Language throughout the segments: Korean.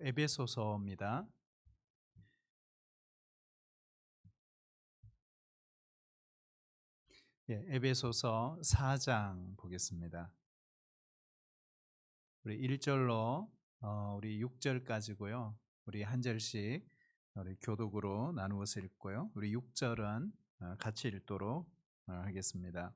에베소서입니다. 에베소서 4장 보겠습니다. 우리 1절로 우리 6절까지고요. 우리 한 절씩 우리 교독으로 나누어서 읽고요. 우리 6절은 같이 읽도록 하겠습니다.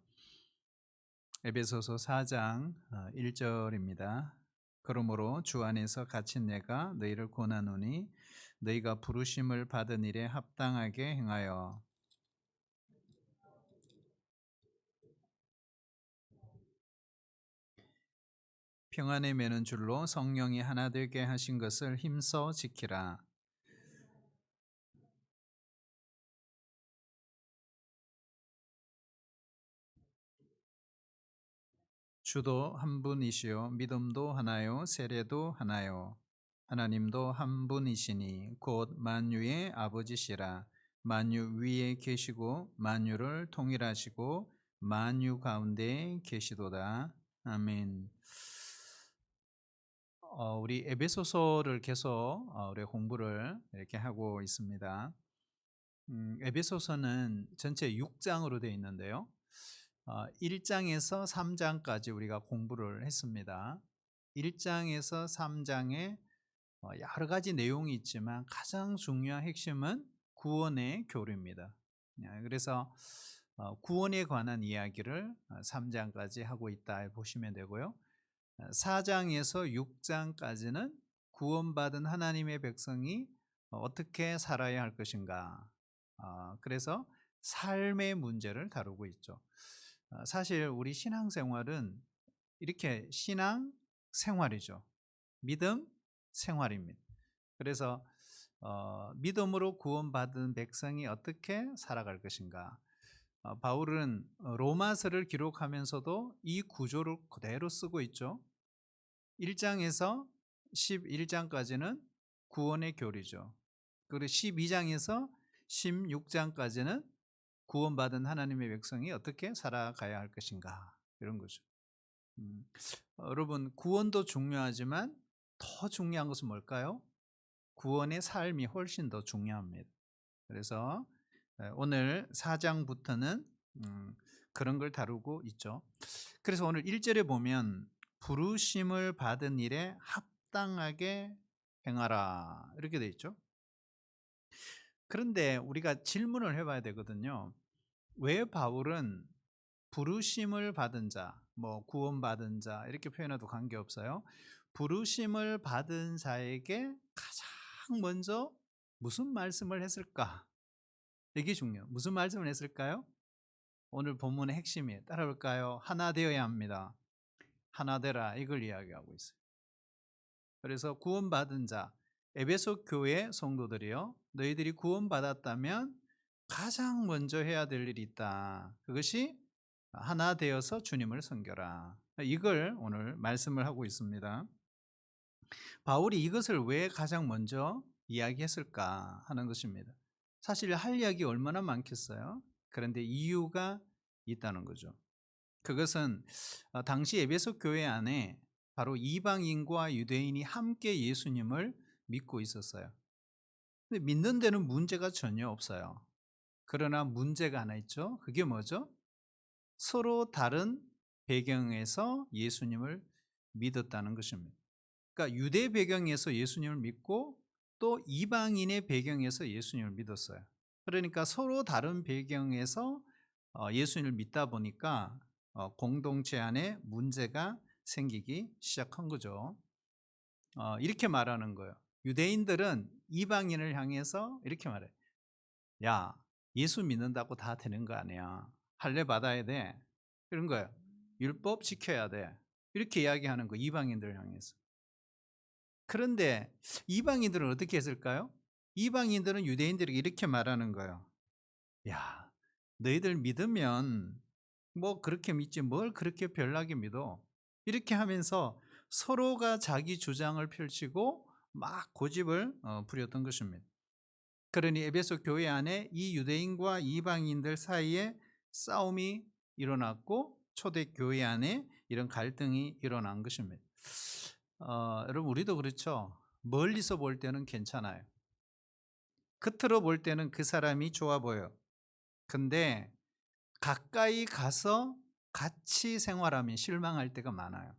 에베소서 4장 1절입니다. 그러므로 주 안에서 갇힌 내가 너희를 권하노니 너희가 부르심을 받은 일에 합당하게 행하여 평안에 매는 줄로 성령이 하나 되게 하신 것을 힘써 지키라. 주도 한 분이시요 믿음도 하나요 세례도 하나요 하나님도 한 분이시니 곧 만유의 아버지시라. 만유 위에 계시고 만유를 통일하시고 만유 가운데 계시도다. 아멘. 우리 에베소서를 계속 우리 공부를 이렇게 하고 있습니다. 에베소서는 전체 6장으로 되어 있는데요. 1장에서 3장까지 우리가 공부를 했습니다. 1장에서 3장에 여러 가지 내용이 있지만 가장 중요한 핵심은 구원의 교리입니다. 그래서 구원에 관한 이야기를 3장까지 하고 있다 보시면 되고요. 4장에서 6장까지는 구원받은 하나님의 백성이 어떻게 살아야 할 것인가. 그래서 삶의 문제를 다루고 있죠. 사실 우리 신앙생활은 이렇게 신앙 생활이죠. 믿음 생활입니다. 그래서 믿음으로 구원받은 백성이 어떻게 살아갈 것인가. 바울은 로마서를 기록하면서도 이 구조를 그대로 쓰고 있죠. 1장에서 11장까지는 구원의 교리죠. 그리고 12장에서 16장까지는 구원받은 하나님의 백성이 어떻게 살아가야 할 것인가, 이런 거죠. 여러분, 구원도 중요하지만 더 중요한 것은 뭘까요? 구원의 삶이 훨씬 더 중요합니다. 그래서 오늘 4장부터는 그런 걸 다루고 있죠. 그래서 오늘 1절에 보면 부르심을 받은 일에 합당하게 행하라, 이렇게 돼 있죠. 그런데 우리가 질문을 해봐야 되거든요. 왜 바울은 부르심을 받은 자, 뭐 구원받은 자 이렇게 표현해도 관계없어요. 부르심을 받은 자에게 가장 먼저 무슨 말씀을 했을까? 이게 중요해요. 무슨 말씀을 했을까요? 오늘 본문의 핵심이에요. 따라올까요? 하나 되어야 합니다. 하나 되라, 이걸 이야기하고 있어요. 그래서 구원받은 자, 에베소 교회 성도들이요, 너희들이 구원받았다면 가장 먼저 해야 될 일이 있다. 그것이 하나 되어서 주님을 섬겨라. 이걸 오늘 말씀을 하고 있습니다. 바울이 이것을 왜 가장 먼저 이야기했을까 하는 것입니다. 사실 할 이야기 얼마나 많겠어요. 그런데 이유가 있다는 거죠. 그것은 당시 에베소 교회 안에 바로 이방인과 유대인이 함께 예수님을 믿고 있었어요. 근데 믿는 데는 문제가 전혀 없어요. 그러나 문제가 하나 있죠. 그게 뭐죠? 서로 다른 배경에서 예수님을 믿었다는 것입니다. 그러니까 유대 배경에서 예수님을 믿고 또 이방인의 배경에서 예수님을 믿었어요. 그러니까 서로 다른 배경에서 예수님을 믿다 보니까 공동체 안에 문제가 생기기 시작한 거죠. 이렇게 말하는 거예요. 유대인들은 이방인을 향해서 이렇게 말해요. 야, 예수 믿는다고 다 되는 거 아니야. 할례 받아야 돼. 이런 거예요. 율법 지켜야 돼. 이렇게 이야기하는 거, 이방인들을 향해서. 그런데 이방인들은 어떻게 했을까요? 이방인들은 유대인들에게 이렇게 말하는 거예요. 야, 너희들 믿으면 뭐 그렇게 믿지 뭘 그렇게 별나게 믿어. 이렇게 하면서 서로가 자기 주장을 펼치고 막 고집을 부렸던 것입니다. 그러니 에베소 교회 안에 이 유대인과 이방인들 사이에 싸움이 일어났고 초대 교회 안에 이런 갈등이 일어난 것입니다. 여러분, 우리도 그렇죠. 멀리서 볼 때는 괜찮아요. 겉으로 볼 때는 그 사람이 좋아 보여. 근데 가까이 가서 같이 생활하면 실망할 때가 많아요.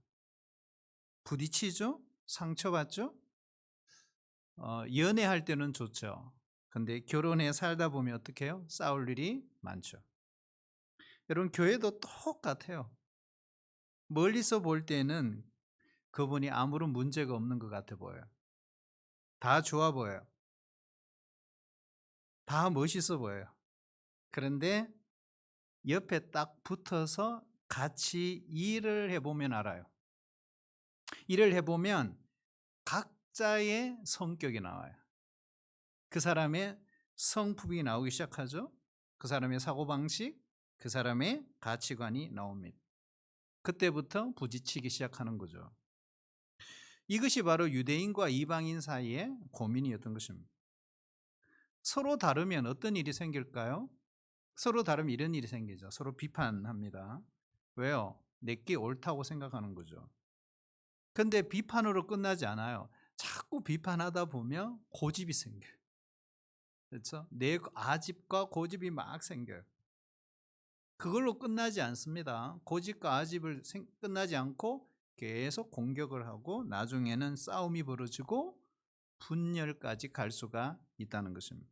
부딪히죠? 상처받죠? 연애할 때는 좋죠. 근데 결혼해 살다 보면 어떻게 해요? 싸울 일이 많죠. 여러분, 교회도 똑같아요. 멀리서 볼 때는 그분이 아무런 문제가 없는 것 같아 보여요. 다 좋아 보여요. 다 멋있어 보여요. 그런데 옆에 딱 붙어서 같이 일을 해보면 알아요. 일을 해보면 각자의 성격이 나와요. 그 사람의 성품이 나오기 시작하죠. 그 사람의 사고방식, 그 사람의 가치관이 나옵니다. 그때부터 부딪히기 시작하는 거죠. 이것이 바로 유대인과 이방인 사이의 고민이었던 것입니다. 서로 다르면 어떤 일이 생길까요? 서로 다르면 이런 일이 생기죠. 서로 비판합니다. 왜요? 내게 옳다고 생각하는 거죠. 근데 비판으로 끝나지 않아요. 자꾸 비판하다 보면 고집이 생겨요. 그렇죠? 내 아집과 고집이 막 생겨요. 그걸로 끝나지 않습니다. 고집과 아집을 끝나지 않고 계속 공격을 하고 나중에는 싸움이 벌어지고 분열까지 갈 수가 있다는 것입니다.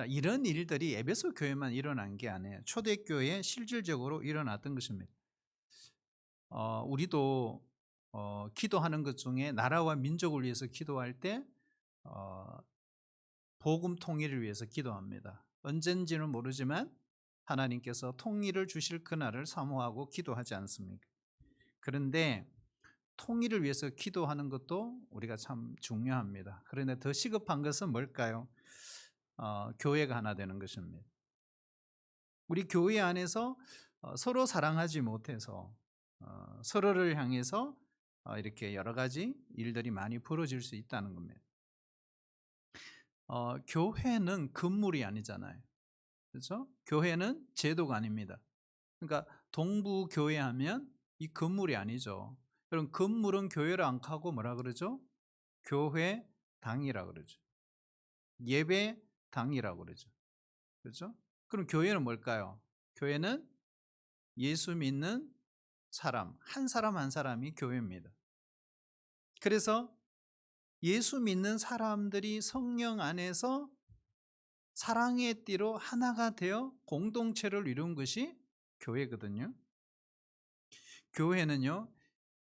이런 일들이 에베소 교회만 일어난 게 아니에요. 초대교회에 실질적으로 일어났던 것입니다. 우리도 기도하는 것 중에 나라와 민족을 위해서 기도할 때 복음 통일을 위해서 기도합니다. 언젠지는 모르지만 하나님께서 통일을 주실 그날을 사모하고 기도하지 않습니까? 그런데 통일을 위해서 기도하는 것도 우리가 참 중요합니다. 그런데 더 시급한 것은 뭘까요? 교회가 하나 되는 것입니다. 우리 교회 안에서 서로 사랑하지 못해서 서로를 향해서 이렇게 여러 가지 일들이 많이 벌어질 수 있다는 겁니다. 교회는 건물이 아니잖아요. 그렇죠? 교회는 제도가 아닙니다. 그러니까 동부 교회 하면 이 건물이 아니죠. 그럼 건물은 교회를 안 하고 뭐라 그러죠? 교회당이라 그러죠. 예배당이라 그러죠. 그렇죠? 그럼 교회는 뭘까요? 교회는 예수 믿는 사람, 한 사람 한 사람이 교회입니다. 그래서 예수 믿는 사람들이 성령 안에서 사랑의 띠로 하나가 되어 공동체를 이룬 것이 교회거든요. 교회는요,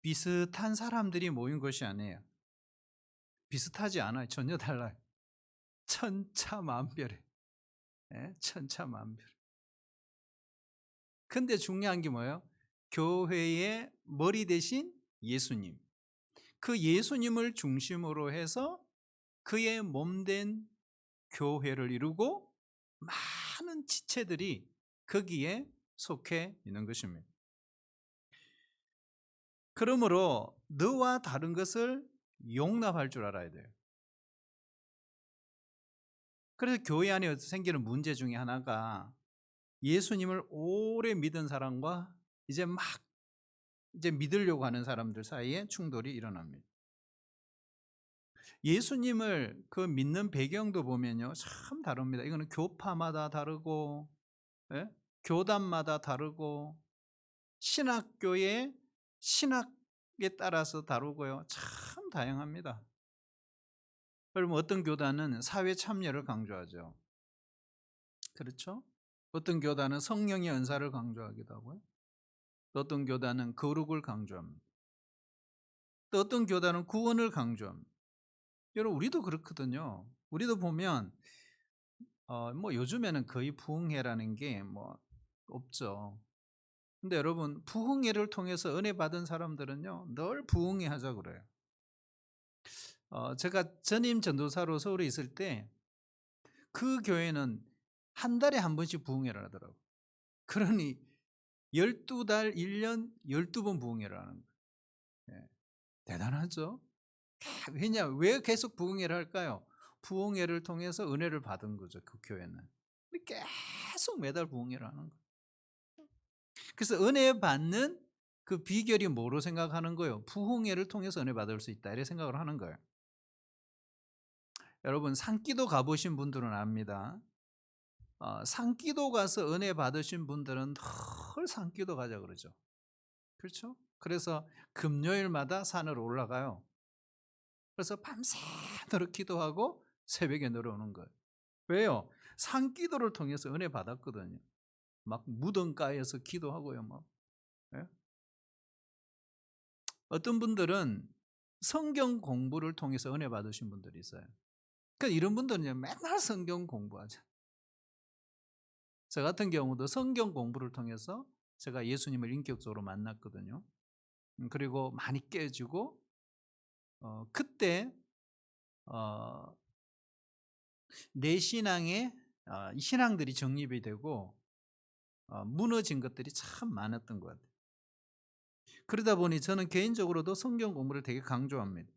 비슷한 사람들이 모인 것이 아니에요. 비슷하지 않아요. 전혀 달라요. 천차만별해. 예? 천차만별. 근데 중요한 게 뭐예요? 교회의 머리 대신 예수님. 그 예수님을 중심으로 해서 그의 몸된 교회를 이루고 많은 지체들이 거기에 속해 있는 것입니다. 그러므로 너와 다른 것을 용납할 줄 알아야 돼요. 그래서 교회 안에 생기는 문제 중에 하나가 예수님을 오래 믿은 사람과 이제 믿으려고 하는 사람들 사이에 충돌이 일어납니다. 예수님을 그 믿는 배경도 보면요, 참 다릅니다. 이거는 교파마다 다르고, 예? 교단마다 다르고, 신학교의 신학에 따라서 다르고요, 참 다양합니다. 여러분, 어떤 교단은 사회 참여를 강조하죠. 그렇죠? 어떤 교단은 성령의 은사를 강조하기도 하고요. 또 어떤 교단은 거룩을 강조합니다. 또 어떤 교단은 구원을 강조합니다. 여러분, 우리도 그렇거든요. 우리도 보면 뭐 요즘에는 거의 부흥회라는 게 뭐 없죠. 근데 여러분, 부흥회를 통해서 은혜 받은 사람들은요, 늘 부흥회 하자 그래요. 제가 전임 전도사로 서울에 있을 때 그 교회는 한 달에 한 번씩 부흥회를 하더라고요. 그러니 12달 1년 12번 부흥회를 하는 거예요. 예, 대단하죠? 왜 계속 부흥회를 할까요? 부흥회를 통해서 은혜를 받은 거죠, 그 교회는. 계속 매달 부흥회를 하는 거예요. 그래서 은혜 받는 그 비결이 뭐로 생각하는 거예요? 부흥회를 통해서 은혜 받을 수 있다, 이렇게 생각을 하는 거예요. 여러분 산기도 가보신 분들은 압니다. 산기도 가서 은혜 받으신 분들은 늘 산기도 가자 그러죠. 그렇죠? 그래서 금요일마다 산으로 올라가요. 그래서 밤새도록 기도하고 새벽에 내려오는 거예요. 왜요? 산기도를 통해서 은혜 받았거든요. 막 무덤가에서 기도하고요. 막. 예? 어떤 분들은 성경 공부를 통해서 은혜 받으신 분들이 있어요. 그러니까 이런 분들은 맨날 성경 공부하죠. 저 같은 경우도 성경 공부를 통해서 제가 예수님을 인격적으로 만났거든요. 그리고 많이 깨지고 그때 어, 내 신앙에 이 신앙들이 정립이 되고 무너진 것들이 참 많았던 것 같아요. 그러다 보니 저는 개인적으로도 성경 공부를 되게 강조합니다.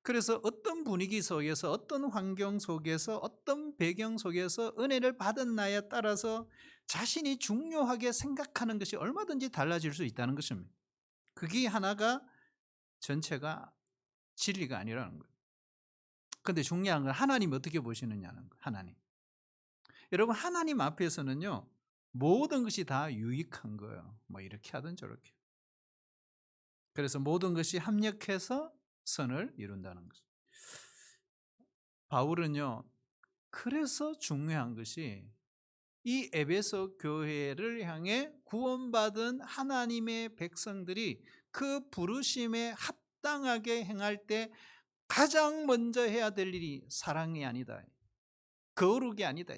그래서 어떤 분위기 속에서 어떤 환경 속에서 어떤 배경 속에서 은혜를 받은 나에 따라서 자신이 중요하게 생각하는 것이 얼마든지 달라질 수 있다는 것입니다. 그게 하나가 전체가 진리가 아니라는 거예요. 그런데 중요한 건 하나님이 어떻게 보시느냐는 거예요. 하나님. 여러분 하나님 앞에서는요. 모든 것이 다 유익한 거예요. 뭐 이렇게 하든 저렇게. 그래서 모든 것이 합력해서 선을 이룬다는 거죠. 바울은요. 그래서 중요한 것이 이 에베소 교회를 향해 구원받은 하나님의 백성들이 그 부르심에 합당하게 행할 때 가장 먼저 해야 될 일이 사랑이 아니다. 거룩이 아니다.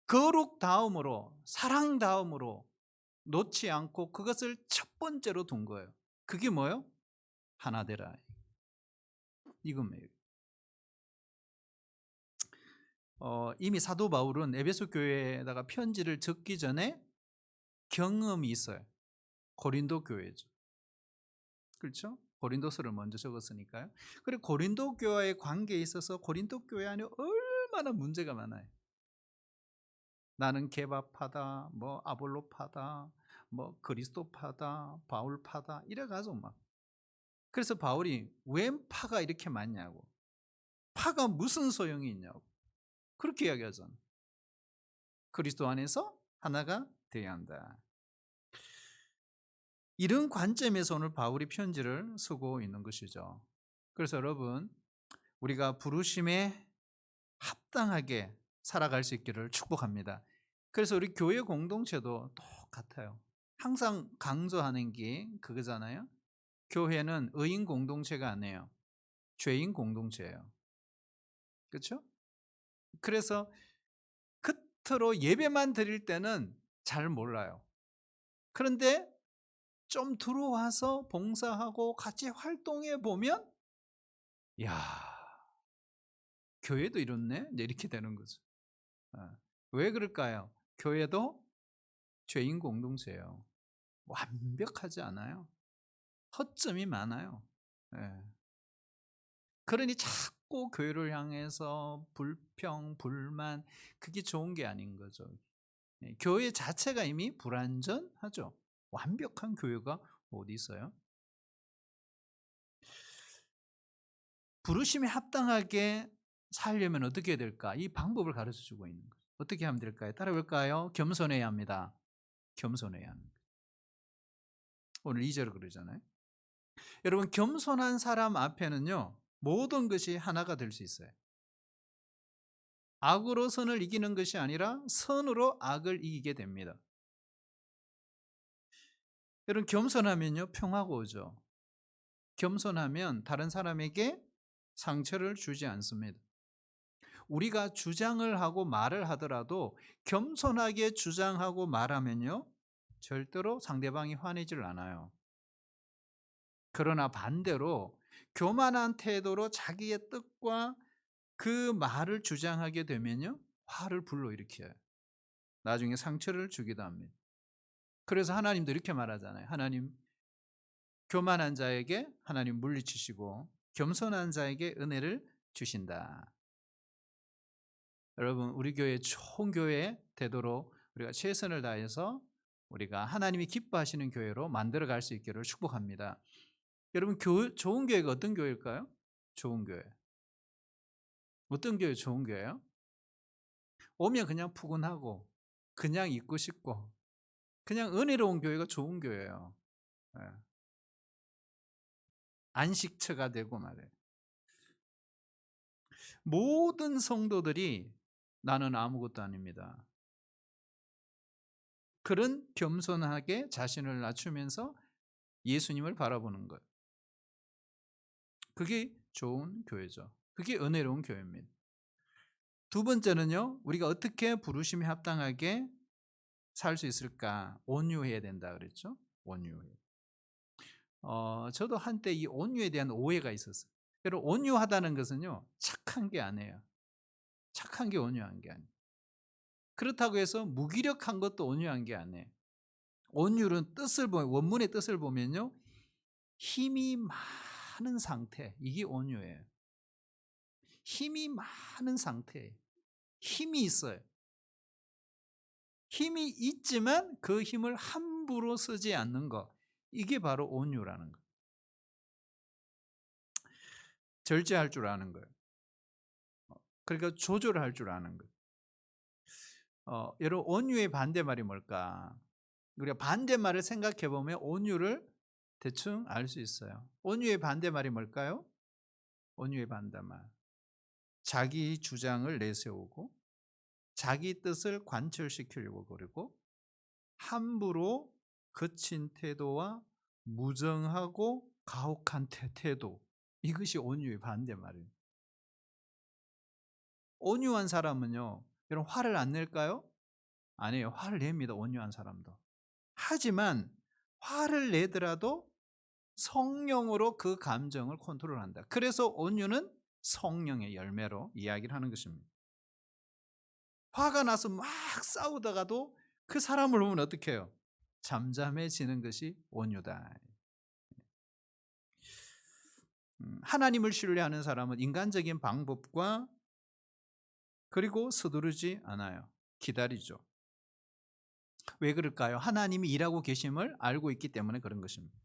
거룩 다음으로 사랑 다음으로 놓지 않고 그것을 첫 번째로 둔 거예요. 그게 뭐예요? 하나 되라. 이겁니다. 이미 사도 바울은 에베소 교회에다가 편지를 적기 전에 경험이 있어요. 고린도 교회죠. 그렇죠? 고린도서를 먼저 적었으니까요. 그리고 고린도 교회의 관계에 있어서 고린도 교회 안에 얼마나 문제가 많아요. 나는 개바파다, 뭐 아볼로파다, 뭐 그리스도파다, 바울파다 이래가지고 막. 그래서 바울이 웬 파가 이렇게 많냐고. 파가 무슨 소용이 있냐고. 그렇게 이야기하잖아. 그리스도 안에서 하나가 되어야 한다. 이런 관점에서 오늘 바울이 편지를 쓰고 있는 것이죠. 그래서 여러분 우리가 부르심에 합당하게 살아갈 수 있기를 축복합니다. 그래서 우리 교회 공동체도 똑같아요. 항상 강조하는 게 그거잖아요. 교회는 의인 공동체가 아니에요. 죄인 공동체예요. 그렇죠? 그래서 겉으로 예배만 드릴 때는 잘 몰라요. 그런데 좀 들어와서 봉사하고 같이 활동해 보면 야, 교회도 이렇네? 이렇게 되는 거죠. 왜 그럴까요? 교회도 죄인 공동체예요. 완벽하지 않아요. 허점이 많아요. 예. 그러니 자꾸 교회를 향해서 불평, 불만 그게 좋은 게 아닌 거죠. 예, 교회 자체가 이미 불완전하죠. 완벽한 교회가 어디 있어요? 부르심에 합당하게 살려면 어떻게 해야 될까? 이 방법을 가르쳐 주고 있는 거예요. 어떻게 하면 될까요? 따라볼까요? 겸손해야 합니다. 겸손해야 합니다. 오늘 2절 그러잖아요. 여러분 겸손한 사람 앞에는요. 모든 것이 하나가 될 수 있어요. 악으로 선을 이기는 것이 아니라 선으로 악을 이기게 됩니다. 여러분 겸손하면요. 평화가 오죠. 겸손하면 다른 사람에게 상처를 주지 않습니다. 우리가 주장을 하고 말을 하더라도 겸손하게 주장하고 말하면요. 절대로 상대방이 화내질 않아요. 그러나 반대로 교만한 태도로 자기의 뜻과 그 말을 주장하게 되면요. 화를 불러일으켜요. 나중에 상처를 주기도 합니다. 그래서 하나님도 이렇게 말하잖아요. 하나님 교만한 자에게 하나님 물리치시고 겸손한 자에게 은혜를 주신다. 여러분 우리 교회 좋은 교회 되도록 우리가 최선을 다해서 우리가 하나님이 기뻐하시는 교회로 만들어 갈 수 있기를 축복합니다. 여러분 좋은 교회가 어떤 교회일까요? 좋은 교회. 어떤 교회 좋은 교회요? 오면 그냥 푸근하고 그냥 있고 싶고 그냥 은혜로운 교회가 좋은 교회예요. 예. 안식처가 되고 말이에요. 모든 성도들이 나는 아무것도 아닙니다. 그런 겸손하게 자신을 낮추면서 예수님을 바라보는 것. 그게 좋은 교회죠. 그게 은혜로운 교회입니다. 두 번째는요, 우리가 어떻게 부르심에 합당하게 살 수 있을까? 온유해야 된다 그랬죠? 온유해. 저도 한때 이 온유에 대한 오해가 있었어요. 여러분, 온유하다는 것은요, 착한 게 아니에요. 착한 게 온유한 게 아니에요. 그렇다고 해서 무기력한 것도 온유한 게 아니에요. 온유는 원문의 뜻을 보면요, 힘이 많은 상태, 이게 온유예요. 힘이 많은 상태예요. 힘이 있어요. 힘이 있지만 그 힘을 함부로 쓰지 않는 것, 이게 바로 온유라는 것. 절제할 줄 아는 거예요. 그러니까 조절할 줄 아는 거예요. 여러분, 온유의 반대말이 뭘까? 우리가 반대말을 생각해 보면 온유를 대충 알 수 있어요. 온유의 반대말이 뭘까요? 온유의 반대말. 자기 주장을 내세우고 자기 뜻을 관철시키려고 그러고 함부로 거친 태도와 무정하고 가혹한 태도, 이것이 온유의 반대말이에요. 온유한 사람은요, 여러분 화를 안 낼까요? 아니에요. 화를 냅니다. 온유한 사람도. 하지만 화를 내더라도 성령으로 그 감정을 컨트롤한다. 그래서 온유는 성령의 열매로 이야기를 하는 것입니다. 화가 나서 막 싸우다가도 그 사람을 보면 어떻게 해요? 잠잠해지는 것이 온유다. 하나님을 신뢰하는 사람은 인간적인 방법과 그리고 서두르지 않아요. 기다리죠. 왜 그럴까요? 하나님이 일하고 계심을 알고 있기 때문에 그런 것입니다.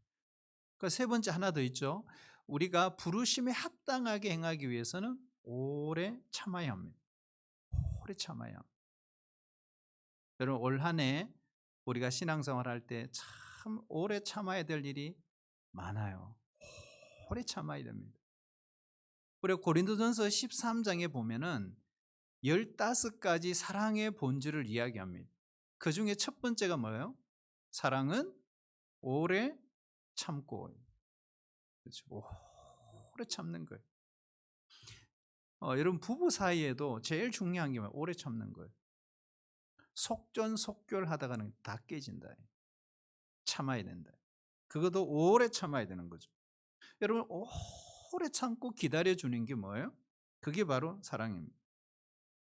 그러니까 세 번째 하나 더 있죠. 우리가 부르심에 합당하게 행하기 위해서는 오래 참아야 합니다. 오래 참아야 합니다. 여러분, 올 한 해 우리가 신앙생활 할 때 참 오래 참아야 될 일이 많아요. 오래 참아야 됩니다. 그리고 고린도전서 13장에 보면은 15가지 사랑의 본질을 이야기합니다. 그 중에 첫 번째가 뭐예요? 사랑은 오래 참고. 그렇죠. 오래 참는 거예요. 여러분, 부부 사이에도 제일 중요한 게 뭐예요? 오래 참는 거예요. 속전속결 하다가는 다 깨진다. 참아야 된다. 그것도 오래 참아야 되는 거죠. 여러분, 오래 참고 기다려주는 게 뭐예요? 그게 바로 사랑입니다.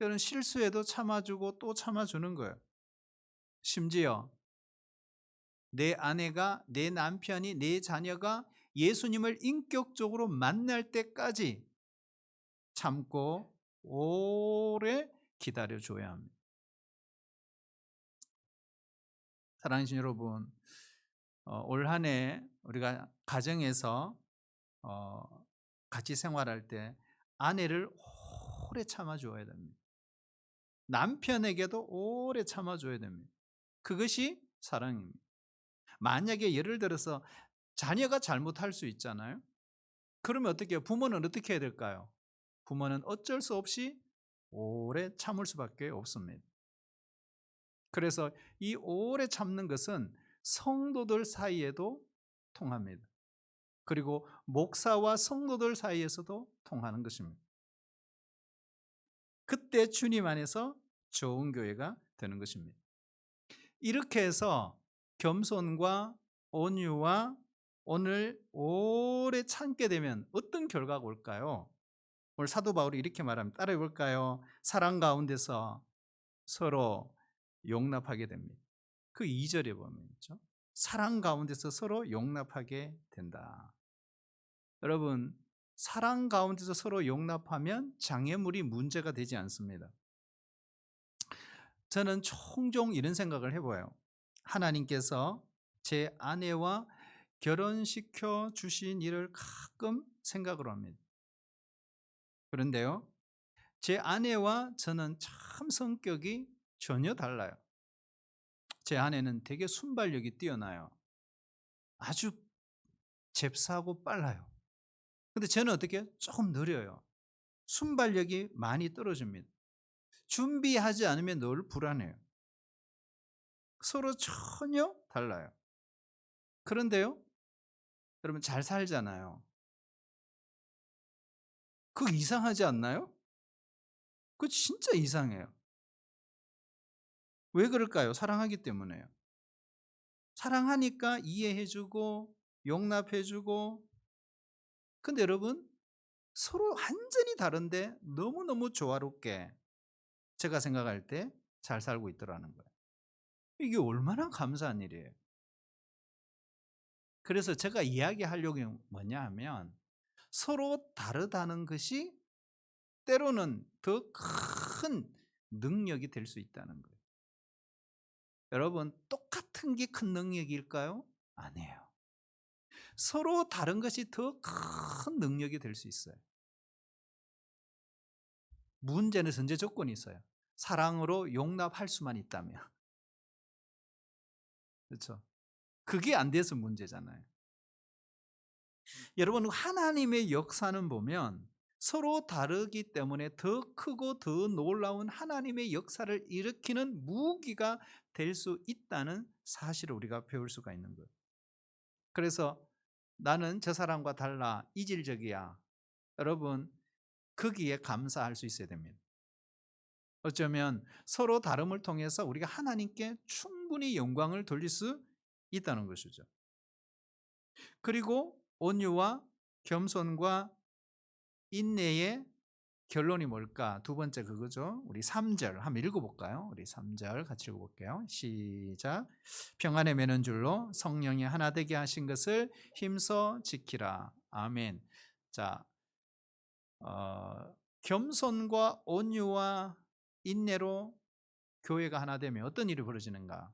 여러분, 실수해도 참아주고 또 참아주는 거예요. 심지어 내 아내가, 내 남편이, 내 자녀가 예수님을 인격적으로 만날 때까지 참고 오래 기다려줘야 합니다. 사랑하는 여러분, 올 한 해 우리가 가정에서 같이 생활할 때 아내를 오래 참아줘야 됩니다. 남편에게도 오래 참아줘야 됩니다. 그것이 사랑입니다. 만약에 예를 들어서 자녀가 잘못할 수 있잖아요. 그러면 어떻게 해요? 부모는 어떻게 해야 될까요? 부모는 어쩔 수 없이 오래 참을 수밖에 없습니다. 그래서 이 오래 참는 것은 성도들 사이에도 통합니다. 그리고 목사와 성도들 사이에서도 통하는 것입니다. 그때 주님 안에서 좋은 교회가 되는 것입니다. 이렇게 해서 겸손과 온유와 오늘 오래 참게 되면 어떤 결과가 올까요? 오늘 사도 바울이 이렇게 말합니다. 따라해 볼까요? 사랑 가운데서 서로 용납하게 됩니다. 그 2절에 보면 있죠. 사랑 가운데서 서로 용납하게 된다. 여러분, 사랑 가운데서 서로 용납하면 장애물이 문제가 되지 않습니다. 저는 종종 이런 생각을 해봐요. 하나님께서 제 아내와 결혼시켜 주신 일을 가끔 생각을 합니다. 그런데요, 제 아내와 저는 참 성격이 전혀 달라요. 제 아내는 되게 순발력이 뛰어나요. 아주 잽싸고 빨라요. 근데 저는 어떻게 해요? 조금 느려요. 순발력이 많이 떨어집니다. 준비하지 않으면 늘 불안해요. 서로 전혀 달라요. 그런데요, 여러분 잘 살잖아요. 그거 이상하지 않나요? 그거 진짜 이상해요. 왜 그럴까요? 사랑하기 때문에요. 사랑하니까 이해해주고 용납해주고. 근데 여러분 서로 완전히 다른데 너무너무 조화롭게 제가 생각할 때 잘 살고 있더라는 거예요. 이게 얼마나 감사한 일이에요. 그래서 제가 이야기하려고 뭐냐 하면 서로 다르다는 것이 때로는 더 큰 능력이 될 수 있다는 거예요. 여러분 똑같은 게 큰 능력일까요? 아니에요. 서로 다른 것이 더 큰 능력이 될 수 있어요. 문제는 전제 조건이 있어요. 사랑으로 용납할 수만 있다면. 그렇죠? 그게 안 돼서 문제잖아요. 여러분 하나님의 역사는 보면 서로 다르기 때문에 더 크고 더 놀라운 하나님의 역사를 일으키는 무기가 될 수 있다는 사실을 우리가 배울 수가 있는 거예요. 그래서 나는 저 사람과 달라 이질적이야. 여러분 거기에 감사할 수 있어야 됩니다. 어쩌면 서로 다름을 통해서 우리가 하나님께 충분히 영광을 돌릴 수 있다는 것이죠. 그리고 온유와 겸손과 인내의 결론이 뭘까? 두 번째 그거죠. 우리 3절 한번 읽어볼까요? 우리 3절 같이 읽어볼게요. 시작. 평안에 매는 줄로 성령이 하나 되게 하신 것을 힘써 지키라. 아멘. 자, 겸손과 온유와 인내로 교회가 하나 되면 어떤 일이 벌어지는가?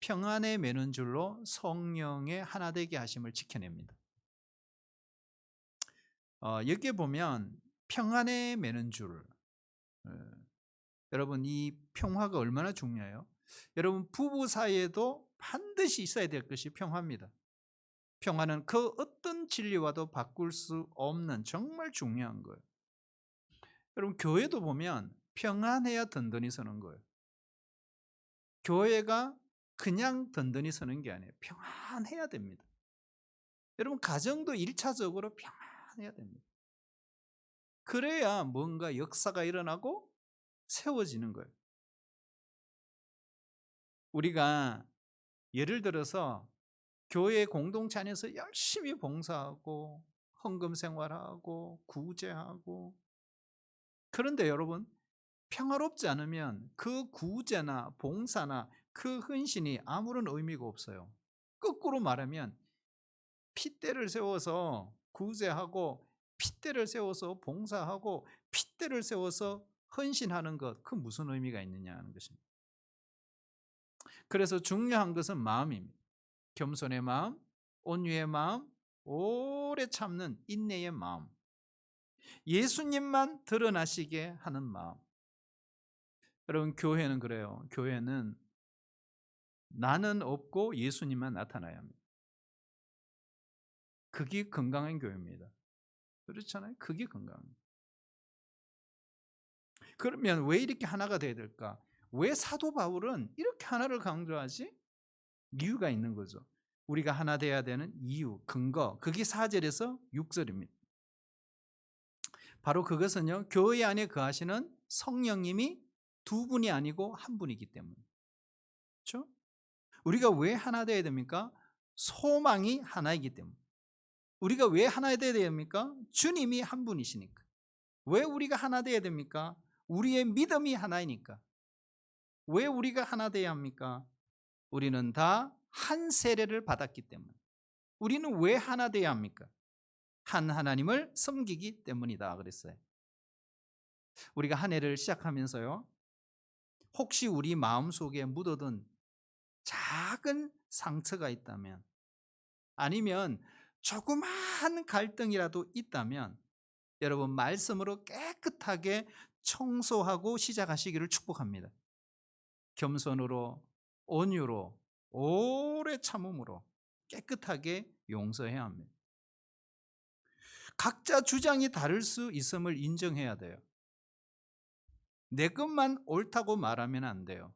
평안에 매는 줄로 성령의 하나 되게 하심을 지켜냅니다. 여기에 보면 평안에 매는 줄. 어, 여러분 이 평화가 얼마나 중요해요? 여러분 부부 사이에도 반드시 있어야 될 것이 평화입니다. 평화는 그 어떤 진리와도 바꿀 수 없는 정말 중요한 거예요. 여러분 교회도 보면 평안해야 든든히 서는 거예요. 교회가 그냥 든든히 서는 게 아니에요. 평안해야 됩니다. 여러분 가정도 1차적으로 평안해야 됩니다. 그래야 뭔가 역사가 일어나고 세워지는 거예요. 우리가 예를 들어서 교회 공동체 안에서 열심히 봉사하고 헌금 생활하고 구제하고, 그런데 여러분 평화롭지 않으면 그 구제나 봉사나 그 헌신이 아무런 의미가 없어요. 거꾸로 말하면 핏대를 세워서 구제하고 핏대를 세워서 봉사하고 핏대를 세워서 헌신하는 것, 그 무슨 의미가 있느냐 하는 것입니다. 그래서 중요한 것은 마음입니다. 겸손의 마음, 온유의 마음, 오래 참는 인내의 마음, 예수님만 드러나시게 하는 마음. 여러분 교회는 그래요. 교회는 나는 없고 예수님만 나타나야 합니다. 그게 건강한 교회입니다. 그렇잖아요. 그게 건강합니다. 그러면 왜 이렇게 하나가 돼야 될까? 왜 사도 바울은 이렇게 하나를 강조하지? 이유가 있는 거죠. 우리가 하나 돼야 되는 이유, 근거, 그게 4절에서 6절입니다. 바로 그것은요, 교회 안에 거하시는 성령님이 두 분이 아니고 한 분이기 때문에. 그렇죠? 우리가 왜 하나 돼야 됩니까? 소망이 하나이기 때문에. 우리가 왜 하나 돼야 됩니까? 주님이 한 분이시니까. 왜 우리가 하나 돼야 됩니까? 우리의 믿음이 하나이니까. 왜 우리가 하나 돼야 합니까? 우리는 다 한 세례를 받았기 때문에. 우리는 왜 하나 돼야 합니까? 한 하나님을 섬기기 때문이다 그랬어요. 우리가 한 해를 시작하면서요, 혹시 우리 마음속에 묻어둔 작은 상처가 있다면, 아니면 조그마한 갈등이라도 있다면 여러분 말씀으로 깨끗하게 청소하고 시작하시기를 축복합니다. 겸손으로, 온유로, 오래 참음으로 깨끗하게 용서해야 합니다. 각자 주장이 다를 수 있음을 인정해야 돼요. 내 것만 옳다고 말하면 안 돼요.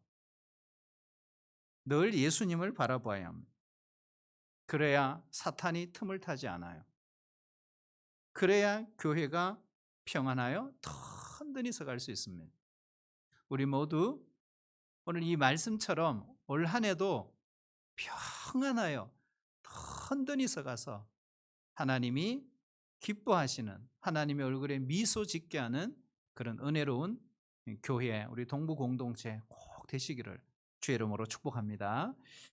늘 예수님을 바라봐야 합니다. 그래야 사탄이 틈을 타지 않아요. 그래야 교회가 평안하여 든든히 서갈 수 있습니다. 우리 모두 오늘 이 말씀처럼 올 한 해도 평안하여 든든히 서가서 하나님이 기뻐하시는, 하나님의 얼굴에 미소 짓게 하는 그런 은혜로운 교회, 우리 동부 공동체 꼭 되시기를 주의 이름으로 축복합니다.